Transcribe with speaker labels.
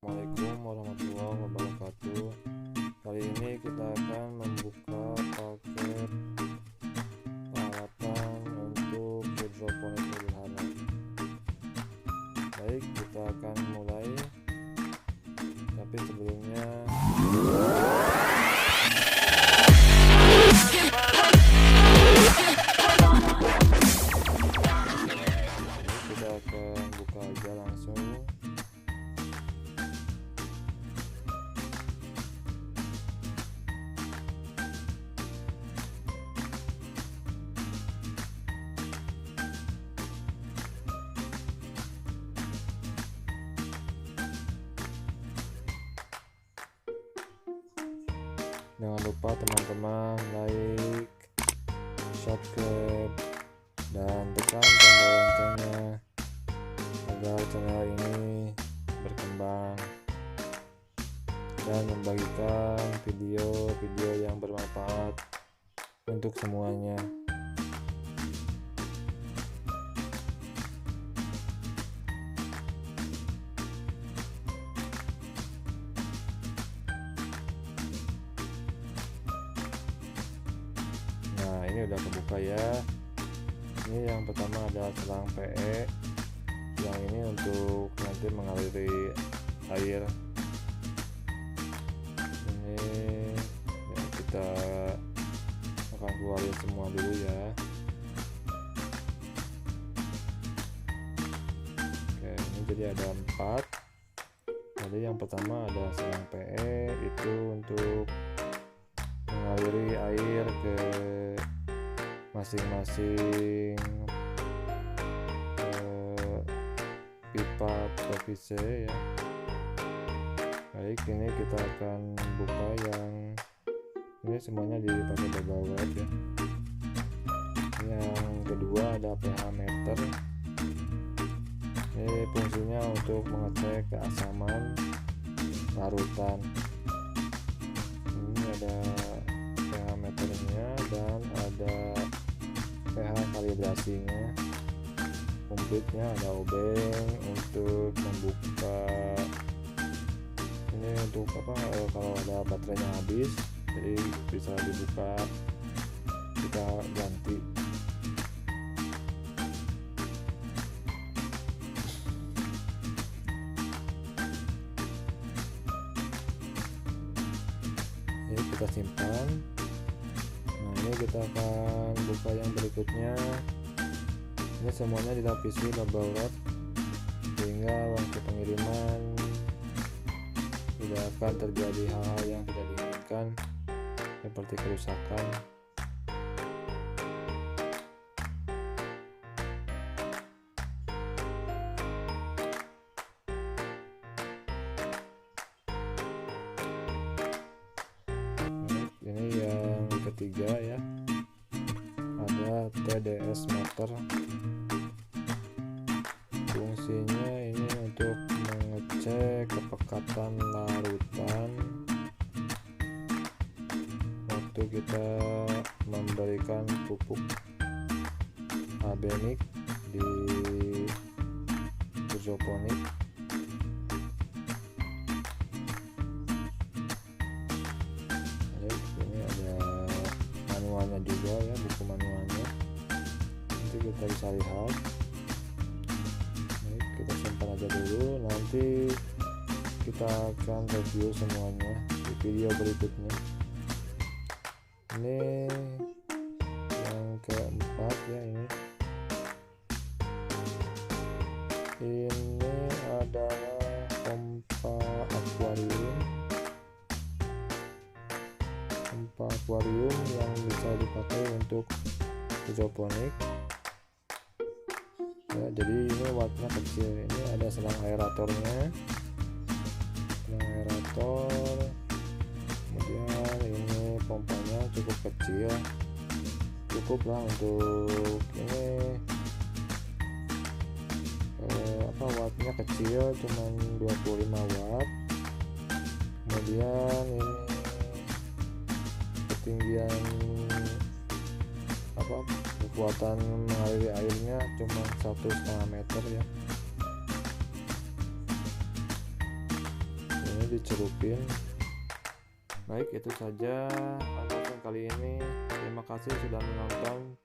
Speaker 1: Assalamualaikum warahmatullahi wabarakatuh. Kali ini kita akan membuka paket peralatan untuk hidroponik sederhana. Baik, kita akan mulai. Tapi sebelumnya kita akan buka aja langsung. Jangan lupa teman-teman like, subscribe, dan tekan tombol loncengnya agar channel ini berkembang dan membagikan video-video yang bermanfaat untuk semuanya. Nah, ini udah kebuka ya. Ini yang pertama adalah selang PE. Yang ini untuk nanti mengaliri air. Ini ya, kita akan keluarin semua dulu ya. Oke, ini jadi ada 4. Jadi yang pertama ada selang PE, itu untuk mengaliri air ke masing-masing pipa PVC ya. Baik, ini kita akan buka yang ini, semuanya dipakai double wide ya. Yang kedua ada pH meter. Ini fungsinya untuk mengecek keasaman larutan. Ini ada pH meternya dan ada pH kalibrasinya. Komplitnya ada obeng untuk membuka. Ini untuk apa, kalau ada baterainya habis, jadi bisa dibuka, kita ganti. Ini kita simpan. Nah, ini kita akan buka yang berikutnya. Ini semuanya dilapisi double wrap sehingga waktu pengiriman tidak akan terjadi hal-hal yang tidak diinginkan seperti kerusakan. Ini yang ketiga ya, ada TDS Meter. Fungsinya ini untuk mengecek kepekatan larutan waktu kita memberikan pupuk organik di hidroponik. Ini ada manualnya juga ya, buku manualnya, nanti kita bisa lihat. Kita simpan aja dulu, nanti kita akan review semuanya di video berikutnya. Ini yang keempat ya, ini adalah pompa akuarium yang bisa dipakai untuk hidroponik ya. Jadi ini wattnya kecil. Ini ada selang aeratornya, kemudian ini pompanya cukup kecil, cukup lah untuk ini wattnya kecil, cuman 25 watt. Kemudian ini ketinggian kekuatan mengaliri airnya cuma 1,5 meter ya. ini dicelupin. Baik, itu saja unboxing kali ini. Terima kasih sudah menonton.